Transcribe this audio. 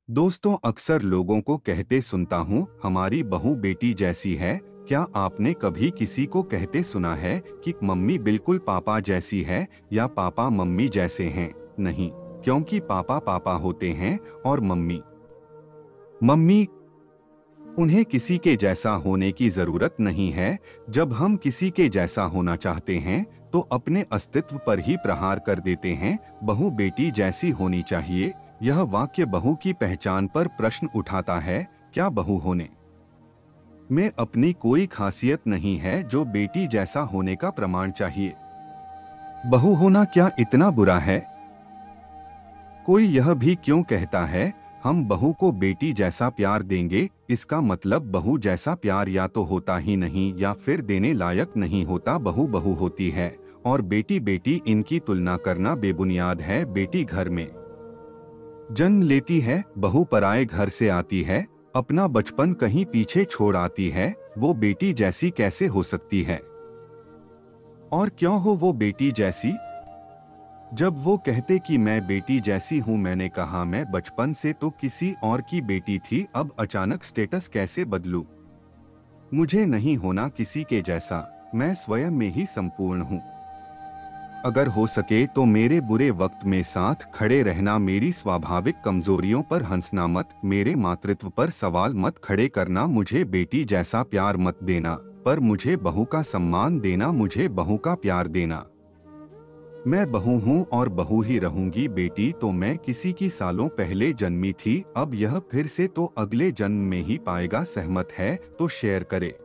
दोस्तों, अक्सर लोगों को कहते सुनता हूँ, हमारी बहू बेटी जैसी है। क्या आपने कभी किसी को कहते सुना है कि मम्मी बिल्कुल पापा जैसी है या पापा मम्मी जैसे हैं? नहीं, क्योंकि पापा पापा होते हैं और मम्मी मम्मी। उन्हें किसी के जैसा होने की जरूरत नहीं है। जब हम किसी के जैसा होना चाहते हैं तो अपने अस्तित्व पर ही प्रहार कर देते हैं। बहू बेटी जैसी होनी चाहिए, यह वाक्य बहू की पहचान पर प्रश्न उठाता है। क्या बहू होने में अपनी कोई खासियत नहीं है जो बेटी जैसा होने का प्रमाण चाहिए? बहू होना क्या इतना बुरा है? कोई यह भी क्यों कहता है, हम बहू को बेटी जैसा प्यार देंगे? इसका मतलब बहू जैसा प्यार या तो होता ही नहीं या फिर देने लायक नहीं होता। बहू बहू होती है और बेटी बेटी, इनकी तुलना करना बेबुनियाद है। बेटी घर में जन्म लेती है, बहू पराए घर से आती है, अपना बचपन कहीं पीछे छोड़ आती है। वो बेटी जैसी कैसे हो सकती है? और क्यों हो वो बेटी जैसी? जब वो कहते कि मैं बेटी जैसी हूँ, मैंने कहा मैं बचपन से तो किसी और की बेटी थी, अब अचानक स्टेटस कैसे बदलूं? मुझे नहीं होना किसी के जैसा, मैं स्वयं में ही संपूर्ण हूँ। अगर हो सके तो मेरे बुरे वक्त में साथ खड़े रहना, मेरी स्वाभाविक कमजोरियों पर हंसना मत, मेरे मातृत्व पर सवाल मत खड़े करना, मुझे बेटी जैसा प्यार मत देना, पर मुझे बहू का सम्मान देना, मुझे बहू का प्यार देना। मैं बहू हूँ और बहू ही रहूंगी। बेटी तो मैं किसी की सालों पहले जन्मी थी, अब यह फिर से तो अगले जन्म में ही पाएगा। सहमत है तो शेयर करे।